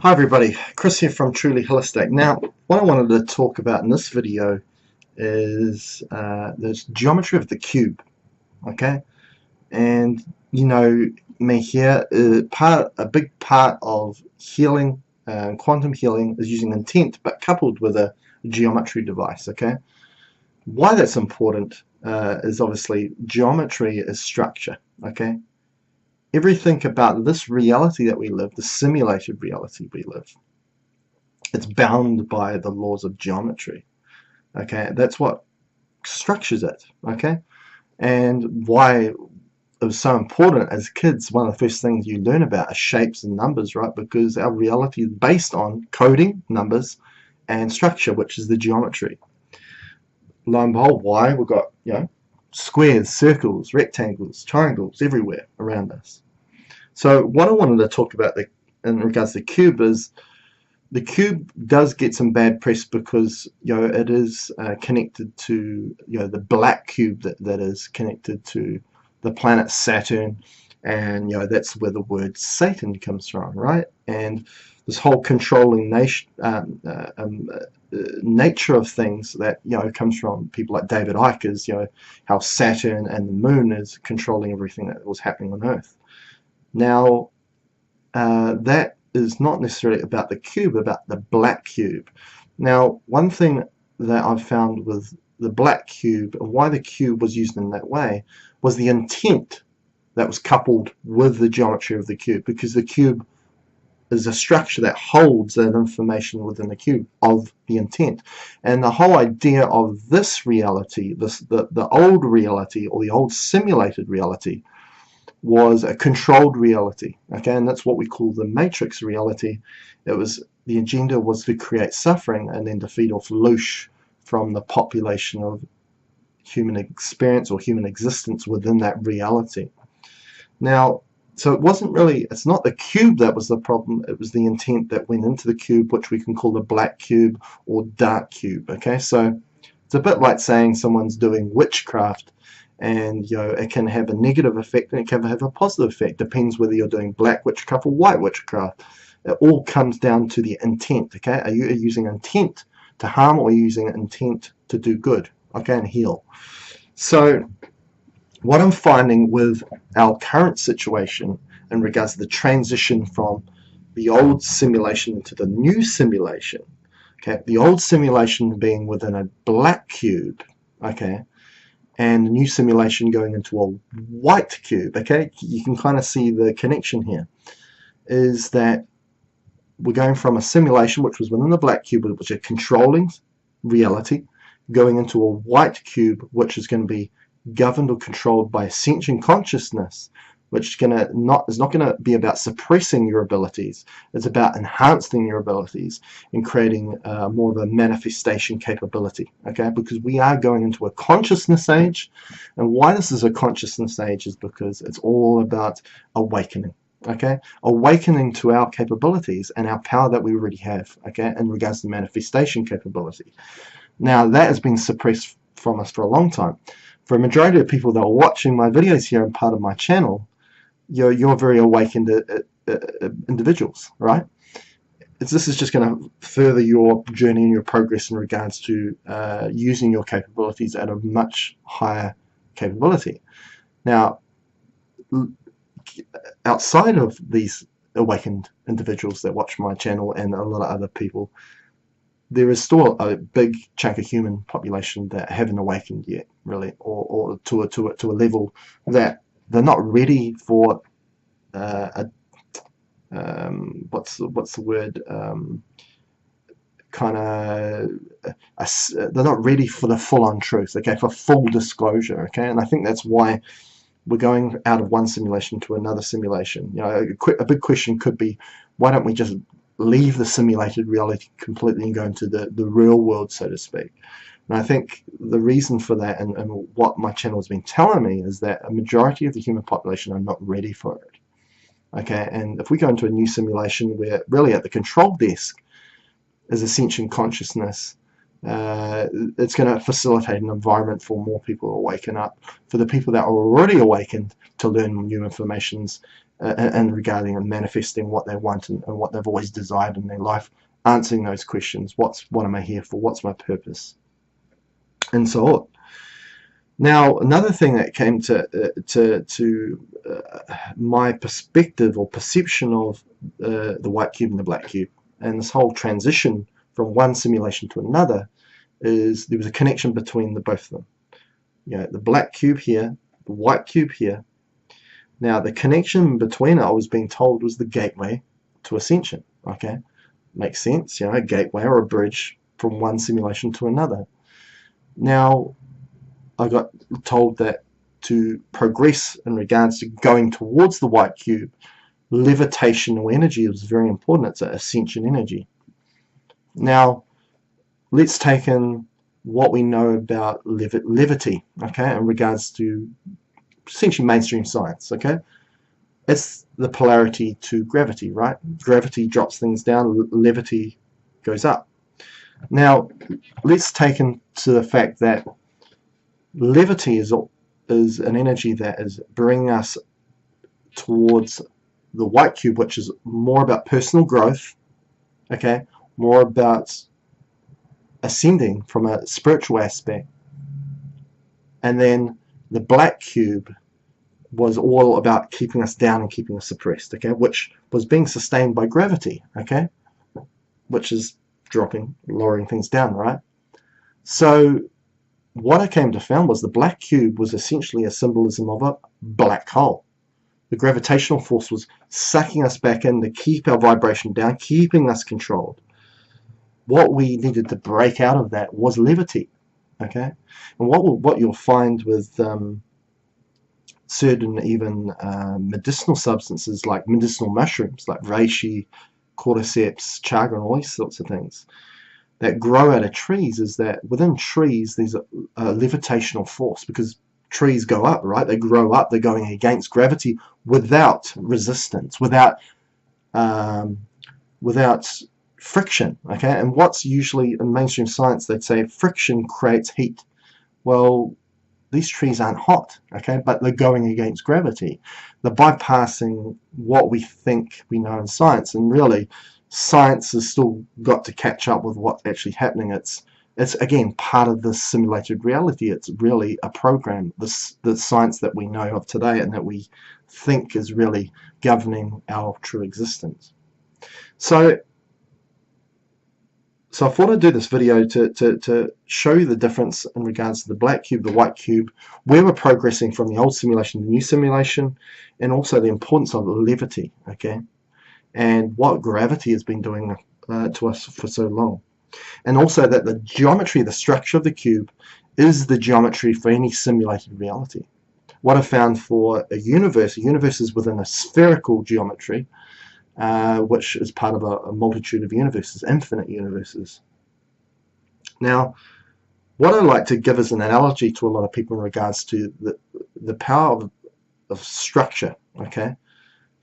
Hi everybody, Chris here from Truly Holistic. Now, what I wanted to talk about in this video is the geometry of the cube, okay? And you know me here, a big part of healing, quantum healing, is using intent, but coupled with a geometry device, okay? Why that's important is obviously geometry is structure, okay? Everything about this reality that we live, the simulated reality we live, it's bound by the laws of geometry. Okay, that's what structures it. Okay, and why it was so important as kids, one of the first things you learn about are shapes and numbers, right? Because our reality is based on coding, numbers, and structure, which is the geometry. Lo and behold, why? We've got, squares, circles, rectangles, triangles everywhere around us. So what I wanted to talk about in regards to the cube is the cube does get some bad press because it is connected to the black cube that is connected to the planet Saturn, and that's where the word Satan comes from, right? And this whole controlling nature of things that comes from people like David Icke, how Saturn and the Moon is controlling everything that was happening on Earth. Now that is not necessarily about the cube, about the black cube. Now, one thing that I've found with the black cube and why the cube was used in that way was the intent that was coupled with the geometry of the cube, because the cube is a structure that holds that information within the cube of the intent. And the whole idea of this reality, the old reality or the old simulated reality, was a controlled reality, okay, and that's what we call the matrix reality. The agenda was to create suffering and then to feed off loosh from the population of human experience or human existence within that reality. Now, so it's not the cube that was the problem, it was the intent that went into the cube, which we can call the black cube or dark cube, okay? So it's a bit like saying someone's doing witchcraft, and it can have a negative effect and it can have a positive effect. Depends whether you're doing black witchcraft or white witchcraft. It all comes down to the intent. Okay, are you using intent to harm, or are you using intent to do good? Okay, and heal. So what I'm finding with our current situation in regards to the transition from the old simulation to the new simulation, okay, the old simulation being within a black cube, okay, and the new simulation going into a white cube, okay, you can kind of see the connection here, is that we're going from a simulation which was within the black cube, which is controlling reality, going into a white cube which is going to be governed or controlled by Ascension consciousness, which is not going to be about suppressing your abilities. It's about enhancing your abilities and creating more of a manifestation capability, okay? Because we are going into a consciousness age, and why this is a consciousness age is because it's all about awakening, okay? Awakening to our capabilities and our power that we already have, okay, in regards to manifestation capability. Now, that has been suppressed from us for a long time. For a majority of people that are watching my videos here and part of my channel, you're very awakened individuals, right? This is just going to further your journey and your progress in regards to using your capabilities at a much higher capability. Now, outside of these awakened individuals that watch my channel and a lot of other people, there is still a big chunk of human population that haven't awakened yet, really, or to a level that they're not ready for what's the word, they're not ready for the full-on truth, okay, for full disclosure, okay? And I think that's why we're going out of one simulation to another simulation. A big question could be, why don't we just leave the simulated reality completely and go into the real world, so to speak? And I think the reason for that, and what my channel has been telling me, is that a majority of the human population are not ready for it. Okay, and if we go into a new simulation where really at the control desk is Ascension consciousness, it's going to facilitate an environment for more people to awaken up, for the people that are already awakened to learn new informations and regarding and manifesting what they want and what they've always desired in their life, answering those questions. What am I here for? What's my purpose? And so on. Now, another thing that came to my perspective or perception of the white cube and the black cube, and this whole transition from one simulation to another, is there was a connection between the both of them. You know, the black cube here, the white cube here. Now, the connection between it, I was being told, was the gateway to Ascension. Okay, makes sense. You know, a gateway or a bridge from one simulation to another. Now, I got told that to progress in regards to going towards the white cube, levitational energy is very important. It's an ascension energy. Now, let's take in what we know about levity, okay, in regards to essentially mainstream science, okay? It's the polarity to gravity, right? Gravity drops things down, levity goes up. Now, let's take into the fact that levity is an energy that is bringing us towards the white cube, which is more about personal growth, okay, more about ascending from a spiritual aspect. And then the black cube was all about keeping us down and keeping us suppressed, okay, which was being sustained by gravity, okay, which is dropping, lowering things down, right? So what I came to find was the black cube was essentially a symbolism of a black hole. The gravitational force was sucking us back in to keep our vibration down, keeping us controlled. What we needed to break out of that was levity, okay? And what you'll find with certain even medicinal substances like medicinal mushrooms, like reishi, cordyceps, chaga, and all these sorts of things that grow out of trees, is that within trees there's a levitational force, because trees go up, right? They grow up, they're going against gravity without resistance, without friction, okay? And what's usually in mainstream science, they'd say friction creates heat. Well, these trees aren't hot, okay, but they're going against gravity. They're bypassing what we think we know in science, and really science has still got to catch up with what's actually happening. It's again part of this simulated reality. It's really a program, the science that we know of today and that we think is really governing our true existence. So I thought I'd do this video to show you the difference in regards to the black cube, the white cube, where we're progressing from the old simulation to the new simulation, and also the importance of levity, okay, and what gravity has been doing to us for so long. And also that the geometry, the structure of the cube, is the geometry for any simulated reality. What I found for a universe is within a spherical geometry, which is part of a multitude of universes, infinite universes. Now, what I like to give as an analogy to a lot of people in regards to the power of structure, okay?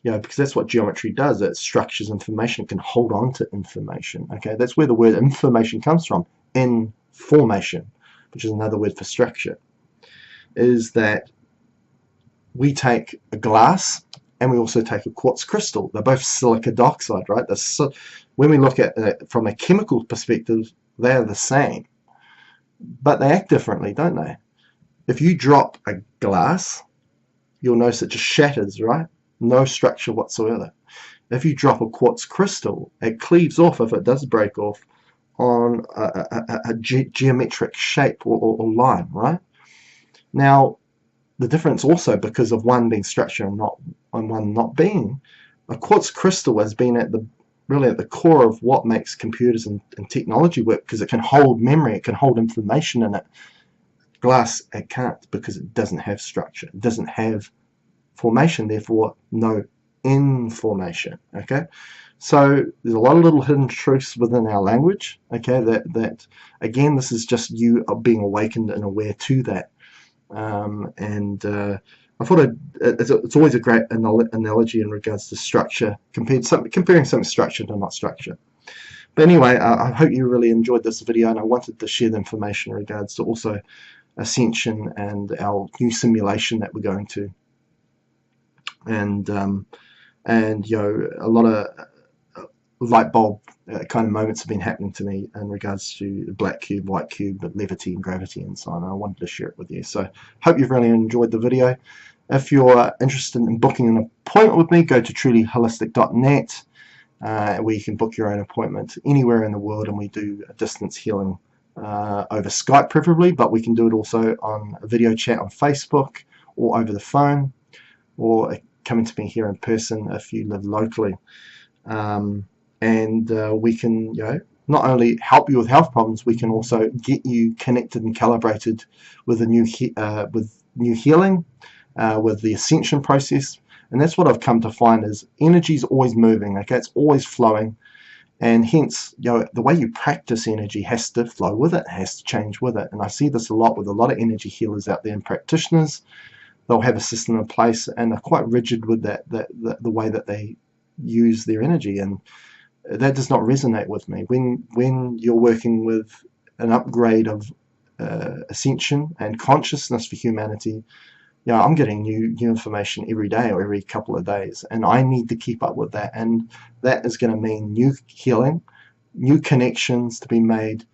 You know, because that's what geometry does. It structures information, it can hold on to information, okay? That's where the word information comes from, information, which is another word for structure, is that we take a glass and we also take a quartz crystal. They're both silica dioxide, right? When we look at it from a chemical perspective, they're the same, but they act differently, don't they? If you drop a glass, you'll notice it just shatters, right? No structure whatsoever. If you drop a quartz crystal, it cleaves off, if it does break off, on a geometric shape or line, right? Now, the difference also, because of one being structure and one not being, a quartz crystal has been really at the core of what makes computers and technology work, because it can hold memory, it can hold information in it. Glass, it can't, because it doesn't have structure, it doesn't have formation, therefore no information, okay? So there's a lot of little hidden truths within our language, okay, that again, this is just you being awakened and aware to that. I thought it's always a great analogy in regards to structure, comparing something structured to not structure. But anyway, I hope you really enjoyed this video, and I wanted to share the information in regards to also Ascension and our new simulation that we're going to. And and a lot of light bulb kind of moments have been happening to me in regards to the black cube, white cube, levity and gravity and so on. I wanted to share it with you. So hope you've really enjoyed the video. If you're interested in booking an appointment with me, go to trulyholistic.net, where you can book your own appointment anywhere in the world, and we do distance healing over Skype preferably, but we can do it also on a video chat on Facebook or over the phone, or coming to me here in person if you live locally. And we can, not only help you with health problems, we can also get you connected and calibrated with a new healing, with the Ascension process. And that's what I've come to find is energy is always moving. Okay, it's always flowing, and hence, the way you practice energy has to flow with it, has to change with it. And I see this a lot with a lot of energy healers out there and practitioners. They'll have a system in place, and they're quite rigid with the way that they use their energy, and that does not resonate with me. When you're working with an upgrade of ascension and consciousness for humanity, I'm getting new information every day or every couple of days, and I need to keep up with that, and that is going to mean new healing, new connections to be made,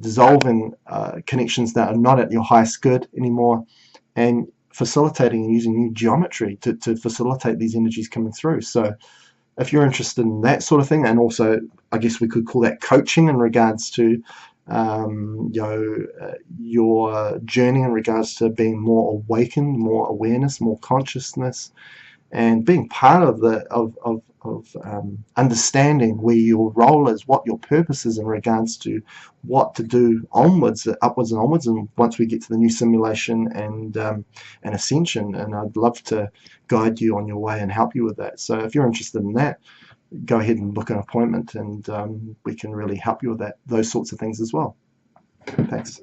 dissolving connections that are not at your highest good anymore, and facilitating and using new geometry to facilitate these energies coming through. So if you're interested in that sort of thing, and also I guess we could call that coaching in regards to your journey in regards to being more awakened, more awareness, more consciousness, and being part of the understanding where your role is, what your purpose is in regards to what to do onwards, upwards and onwards, and once we get to the new simulation and ascension. And I'd love to guide you on your way and help you with that. So if you're interested in that, go ahead and book an appointment, and we can really help you with those sorts of things as well. Thanks.